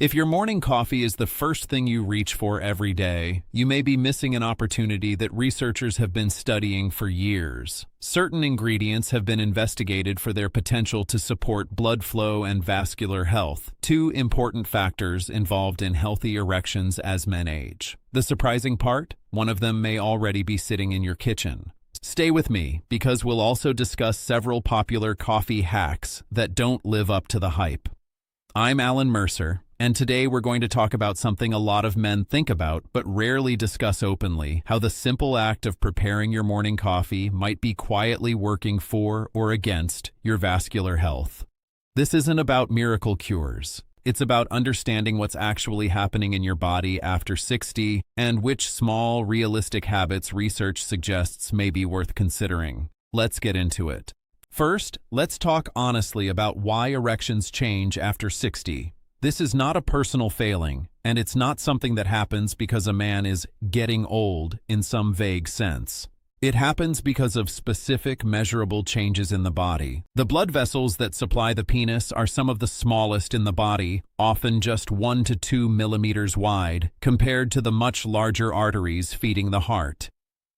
If your morning coffee is the first thing you reach for every day, you may be missing an opportunity that researchers have been studying for years. Certain ingredients have been investigated for their potential to support blood flow and vascular health, two important factors involved in healthy erections as men age. The surprising part? One of them may already be sitting in your kitchen. Stay with me, because we'll also discuss several popular coffee hacks that don't live up to the hype. I'm Alan Mercer, and today we're going to talk about something a lot of men think about but rarely discuss openly: how the simple act of preparing your morning coffee might be quietly working for or against your vascular health. This isn't about miracle cures. It's about understanding what's actually happening in your body after 60 and which small, realistic habits research suggests may be worth considering. Let's get into it. First, let's talk honestly about why erections change after 60. This is not a personal failing, and it's not something that happens because a man is getting old in some vague sense. It happens because of specific, measurable changes in the body. The blood vessels that supply the penis are some of the smallest in the body, often just 1 to 2 millimeters wide, compared to the much larger arteries feeding the heart.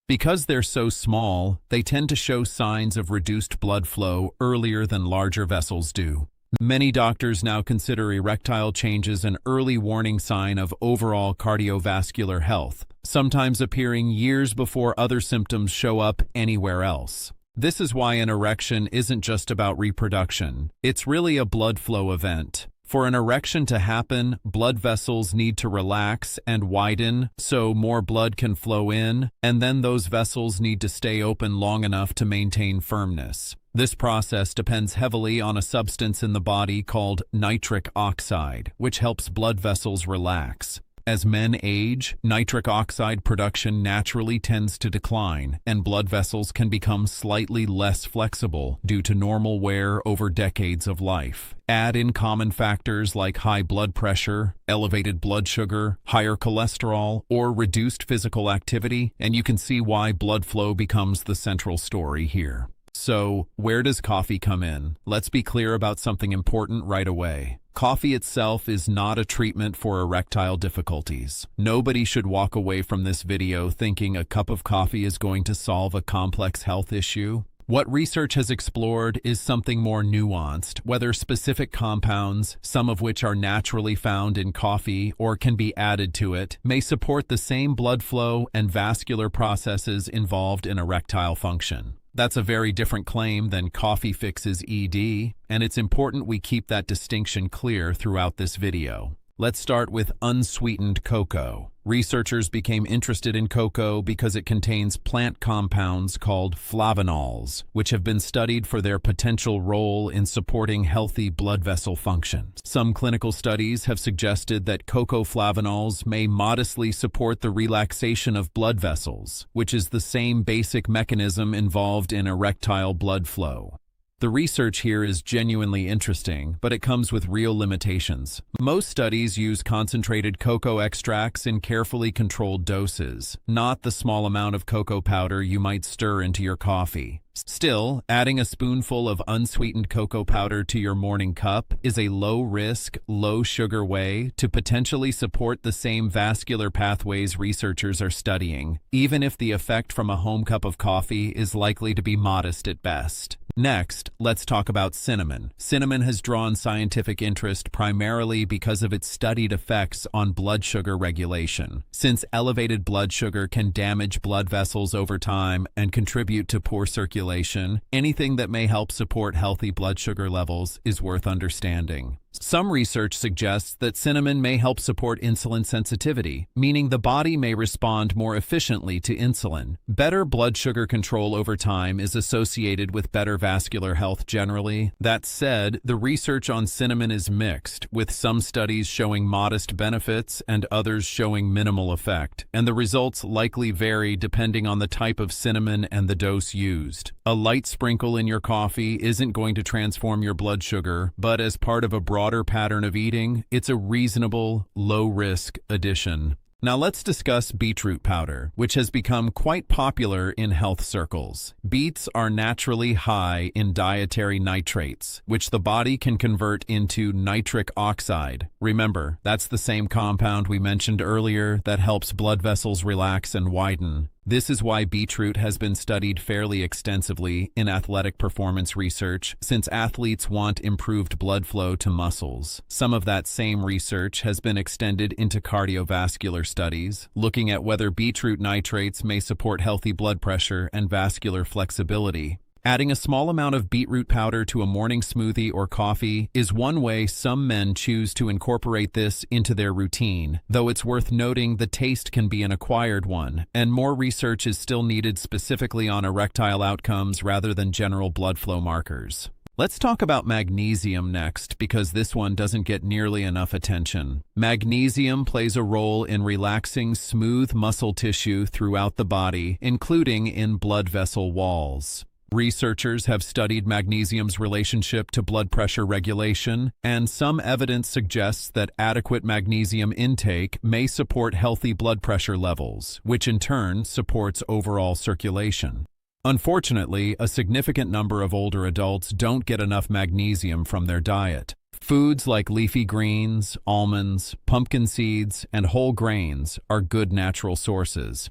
Because they're so small, they tend to show signs of reduced blood flow earlier than larger vessels do. Many doctors now consider erectile changes an early warning sign of overall cardiovascular health, sometimes appearing years before other symptoms show up anywhere else. This is why an erection isn't just about reproduction. It's really a blood flow event. For an erection to happen, blood vessels need to relax and widen so more blood can flow in, and then those vessels need to stay open long enough to maintain firmness. This process depends heavily on a substance in the body called nitric oxide, which helps blood vessels relax. As men age, nitric oxide production naturally tends to decline, and blood vessels can become slightly less flexible due to normal wear over decades of life. Add in common factors like high blood pressure, elevated blood sugar, higher cholesterol, or reduced physical activity, and you can see why blood flow becomes the central story here. So, where does coffee come in? Let's be clear about something important right away. Coffee itself is not a treatment for erectile difficulties. Nobody should walk away from this video thinking a cup of coffee is going to solve a complex health issue. What research has explored is something more nuanced, whether specific compounds, some of which are naturally found in coffee or can be added to it, may support the same blood flow and vascular processes involved in erectile function. That's a very different claim than coffee fixes ED, and it's important we keep that distinction clear throughout this video. Let's start with unsweetened cocoa. Researchers became interested in cocoa because it contains plant compounds called flavonols, which have been studied for their potential role in supporting healthy blood vessel function. Some clinical studies have suggested that cocoa flavonols may modestly support the relaxation of blood vessels, which is the same basic mechanism involved in erectile blood flow. The research here is genuinely interesting, but it comes with real limitations. Most studies use concentrated cocoa extracts in carefully controlled doses, not the small amount of cocoa powder you might stir into your coffee. Still, adding a spoonful of unsweetened cocoa powder to your morning cup is a low-risk, low-sugar way to potentially support the same vascular pathways researchers are studying, even if the effect from a home cup of coffee is likely to be modest at best. Next, let's talk about cinnamon. Cinnamon has drawn scientific interest primarily because of its studied effects on blood sugar regulation. Since elevated blood sugar can damage blood vessels over time and contribute to poor circulation, anything that may help support healthy blood sugar levels is worth understanding. Some research suggests that cinnamon may help support insulin sensitivity, meaning the body may respond more efficiently to insulin. Better blood sugar control over time is associated with better vascular health generally. That said, the research on cinnamon is mixed, with some studies showing modest benefits and others showing minimal effect, and the results likely vary depending on the type of cinnamon and the dose used. A light sprinkle in your coffee isn't going to transform your blood sugar, but as part of a broader pattern of eating, it's a reasonable, low-risk addition. Now let's discuss beetroot powder, which has become quite popular in health circles. Beets are naturally high in dietary nitrates, which the body can convert into nitric oxide. Remember, that's the same compound we mentioned earlier that helps blood vessels relax and widen. This is why beetroot has been studied fairly extensively in athletic performance research, since athletes want improved blood flow to muscles. Some of that same research has been extended into cardiovascular studies, looking at whether beetroot nitrates may support healthy blood pressure and vascular flexibility. Adding a small amount of beetroot powder to a morning smoothie or coffee is one way some men choose to incorporate this into their routine, though it's worth noting the taste can be an acquired one, and more research is still needed specifically on erectile outcomes rather than general blood flow markers. Let's talk about magnesium next, because this one doesn't get nearly enough attention. Magnesium plays a role in relaxing smooth muscle tissue throughout the body, including in blood vessel walls. Researchers have studied magnesium's relationship to blood pressure regulation, and some evidence suggests that adequate magnesium intake may support healthy blood pressure levels, which in turn supports overall circulation. Unfortunately, a significant number of older adults don't get enough magnesium from their diet. Foods like leafy greens, almonds, pumpkin seeds, and whole grains are good natural sources.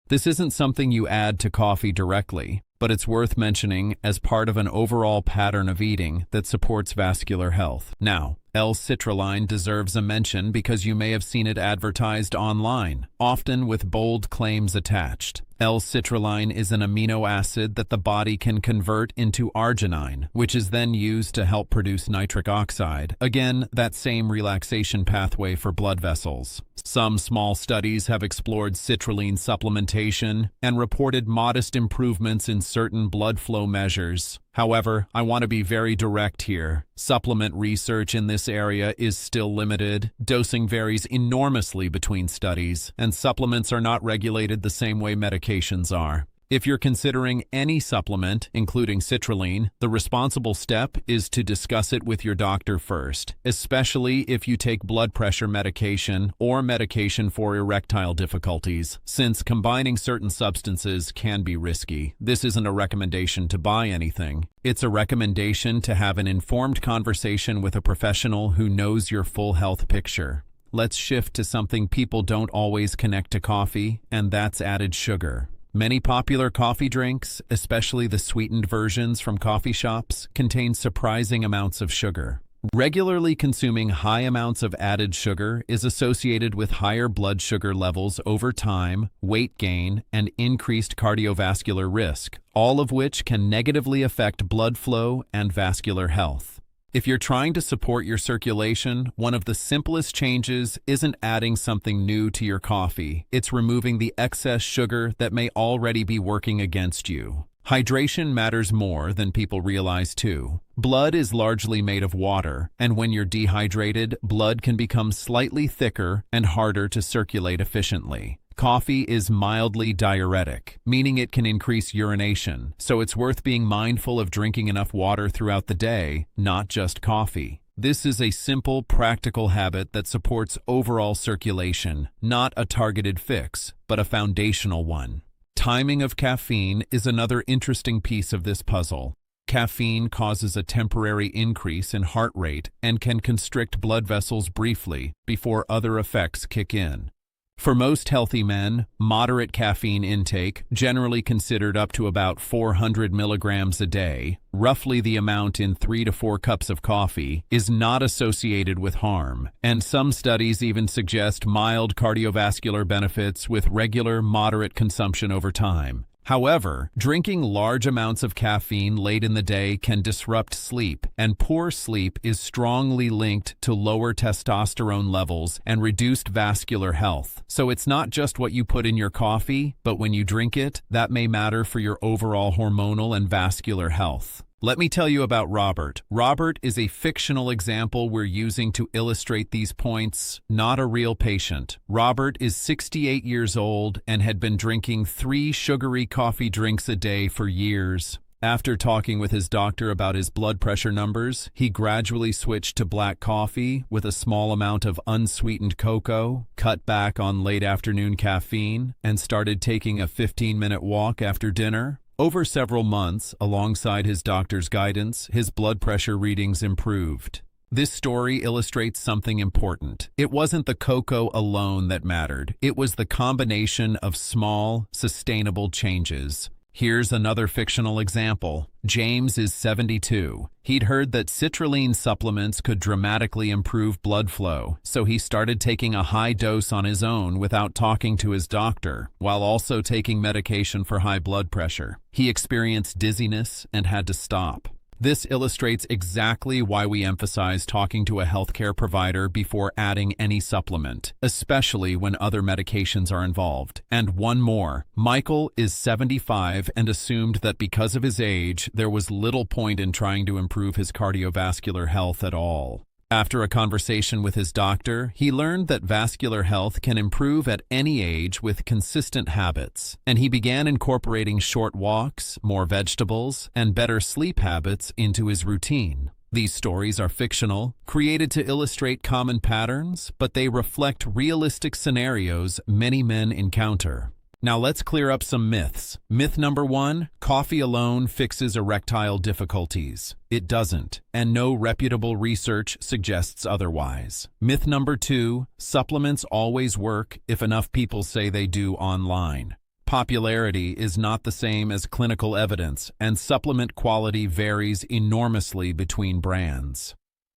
This isn't something you add to coffee directly, but it's worth mentioning as part of an overall pattern of eating that supports vascular health. Now, L-citrulline deserves a mention because you may have seen it advertised online, often with bold claims attached. L-citrulline is an amino acid that the body can convert into arginine, which is then used to help produce nitric oxide. Again, that same relaxation pathway for blood vessels. Some small studies have explored citrulline supplementation and reported modest improvements in certain blood flow measures. However, I want to be very direct here. Supplement research in this area is still limited, dosing varies enormously between studies, and supplements are not regulated the same way medications are. If you're considering any supplement, including citrulline, the responsible step is to discuss it with your doctor first, especially if you take blood pressure medication or medication for erectile difficulties, since combining certain substances can be risky. This isn't a recommendation to buy anything. It's a recommendation to have an informed conversation with a professional who knows your full health picture. Let's shift to something people don't always connect to coffee, and that's added sugar. Many popular coffee drinks, especially the sweetened versions from coffee shops, contain surprising amounts of sugar. Regularly consuming high amounts of added sugar is associated with higher blood sugar levels over time, weight gain, and increased cardiovascular risk, all of which can negatively affect blood flow and vascular health. If you're trying to support your circulation, one of the simplest changes isn't adding something new to your coffee. It's removing the excess sugar that may already be working against you. Hydration matters more than people realize too. Blood is largely made of water, and when you're dehydrated, blood can become slightly thicker and harder to circulate efficiently. Coffee is mildly diuretic, meaning it can increase urination, so it's worth being mindful of drinking enough water throughout the day, not just coffee. This is a simple, practical habit that supports overall circulation, not a targeted fix, but a foundational one. Timing of caffeine is another interesting piece of this puzzle. Caffeine causes a temporary increase in heart rate and can constrict blood vessels briefly before other effects kick in. For most healthy men, moderate caffeine intake, generally considered up to about 400 milligrams a day, roughly the amount in 3 to 4 cups of coffee, is not associated with harm, and some studies even suggest mild cardiovascular benefits with regular, moderate consumption over time. However, drinking large amounts of caffeine late in the day can disrupt sleep, and poor sleep is strongly linked to lower testosterone levels and reduced vascular health. So it's not just what you put in your coffee, but when you drink it, that may matter for your overall hormonal and vascular health. Let me tell you about Robert. Robert is a fictional example we're using to illustrate these points, not a real patient. Robert is 68 years old and had been drinking 3 sugary coffee drinks a day for years. After talking with his doctor about his blood pressure numbers, he gradually switched to black coffee with a small amount of unsweetened cocoa, cut back on late afternoon caffeine, and started taking a 15-minute walk after dinner. Over several months, alongside his doctor's guidance, his blood pressure readings improved. This story illustrates something important. It wasn't the cocoa alone that mattered. It was the combination of small, sustainable changes. Here's another fictional example. James is 72. He'd heard that citrulline supplements could dramatically improve blood flow, so he started taking a high dose on his own without talking to his doctor, while also taking medication for high blood pressure. He experienced dizziness and had to stop. This illustrates exactly why we emphasize talking to a healthcare provider before adding any supplement, especially when other medications are involved. And one more. Michael is 75 and assumed that because of his age, there was little point in trying to improve his cardiovascular health at all. After a conversation with his doctor, he learned that vascular health can improve at any age with consistent habits, and he began incorporating short walks, more vegetables, and better sleep habits into his routine. These stories are fictional, created to illustrate common patterns, but they reflect realistic scenarios many men encounter. Now let's clear up some myths. Myth number 1, coffee alone fixes erectile difficulties. It doesn't, and no reputable research suggests otherwise. Myth number 2, supplements always work if enough people say they do online. Popularity is not the same as clinical evidence, and supplement quality varies enormously between brands.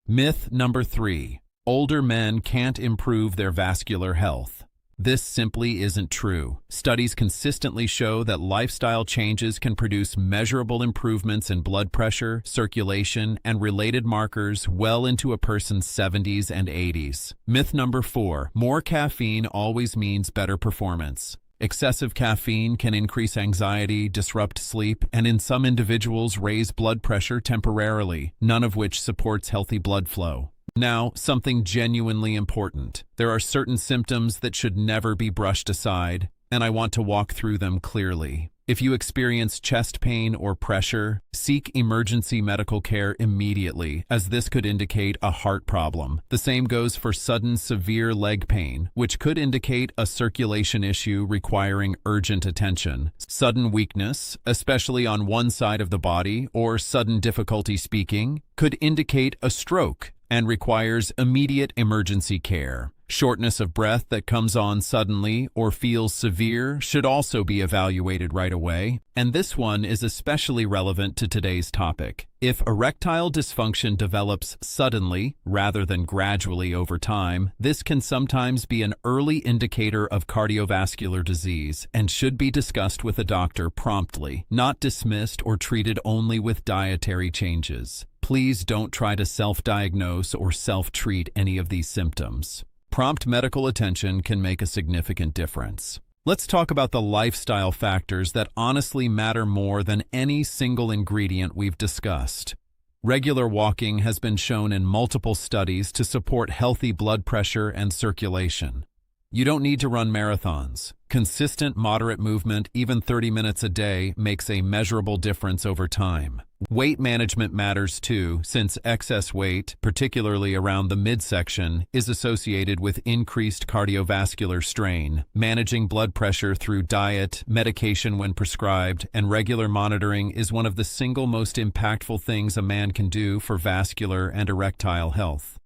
Myth number 3, older men can't improve their vascular health. This simply isn't true. Studies consistently show that lifestyle changes can produce measurable improvements in blood pressure, circulation, and related markers well into a person's 70s and 80s. Myth number 4, more caffeine always means better performance. Excessive caffeine can increase anxiety, disrupt sleep, and in some individuals raise blood pressure temporarily, none of which supports healthy blood flow. Now, something genuinely important. There are certain symptoms that should never be brushed aside, and I want to walk through them clearly. If you experience chest pain or pressure, seek emergency medical care immediately, as this could indicate a heart problem. The same goes for sudden severe leg pain, which could indicate a circulation issue requiring urgent attention. Sudden weakness, especially on one side of the body, or sudden difficulty speaking, could indicate a stroke and requires immediate emergency care. Shortness of breath that comes on suddenly or feels severe should also be evaluated right away, and this one is especially relevant to today's topic. If erectile dysfunction develops suddenly rather than gradually over time, this can sometimes be an early indicator of cardiovascular disease and should be discussed with a doctor promptly, not dismissed or treated only with dietary changes. Please don't try to self-diagnose or self-treat any of these symptoms. Prompt medical attention can make a significant difference. Let's talk about the lifestyle factors that honestly matter more than any single ingredient we've discussed. Regular walking has been shown in multiple studies to support healthy blood pressure and circulation. You don't need to run marathons. Consistent, moderate movement, even 30 minutes a day, makes a measurable difference over time. Weight management matters too, since excess weight, particularly around the midsection, is associated with increased cardiovascular strain. Managing blood pressure through diet, medication when prescribed, and regular monitoring is one of the single most impactful things a man can do for vascular and erectile health.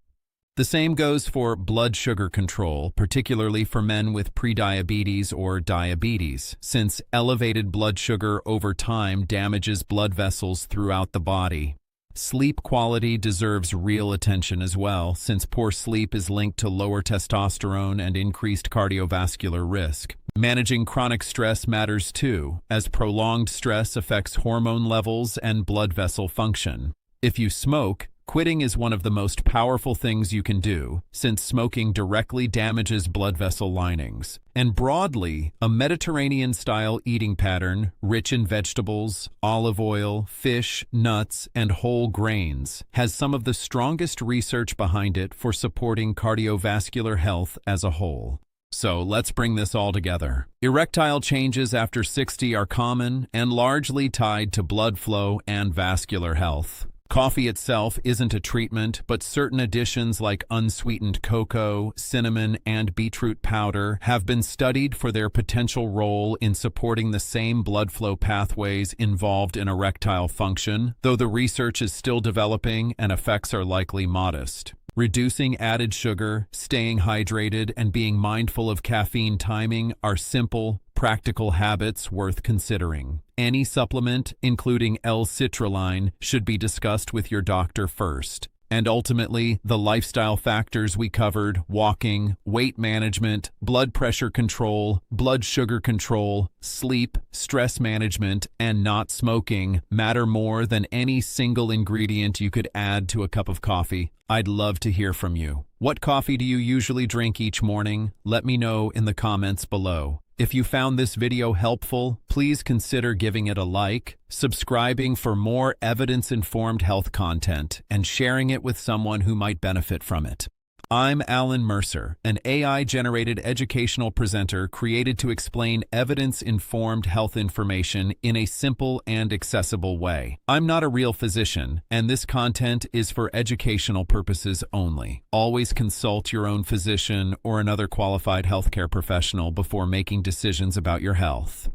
The same goes for blood sugar control, particularly for men with prediabetes or diabetes, since elevated blood sugar over time damages blood vessels throughout the body. Sleep quality deserves real attention as well, since poor sleep is linked to lower testosterone and increased cardiovascular risk. Managing chronic stress matters too, as prolonged stress affects hormone levels and blood vessel function. If you smoke, quitting is one of the most powerful things you can do, since smoking directly damages blood vessel linings. And broadly, a Mediterranean-style eating pattern, rich in vegetables, olive oil, fish, nuts, and whole grains, has some of the strongest research behind it for supporting cardiovascular health as a whole. So let's bring this all together. Erectile changes after 60 are common and largely tied to blood flow and vascular health. Coffee itself isn't a treatment, but certain additions like unsweetened cocoa, cinnamon, and beetroot powder have been studied for their potential role in supporting the same blood flow pathways involved in erectile function, though the research is still developing and effects are likely modest. Reducing added sugar, staying hydrated, and being mindful of caffeine timing are simple, practical habits worth considering. Any supplement, including L-citrulline, should be discussed with your doctor first. And ultimately, the lifestyle factors we covered, walking, weight management, blood pressure control, blood sugar control, sleep, stress management, and not smoking, matter more than any single ingredient you could add to a cup of coffee. I'd love to hear from you. What coffee do you usually drink each morning? Let me know in the comments below. If you found this video helpful, please consider giving it a like, subscribing for more evidence-informed health content, and sharing it with someone who might benefit from it. I'm Alan Mercer, an AI-generated educational presenter created to explain evidence-informed health information in a simple and accessible way. I'm not a real physician, and this content is for educational purposes only. Always consult your own physician or another qualified healthcare professional before making decisions about your health.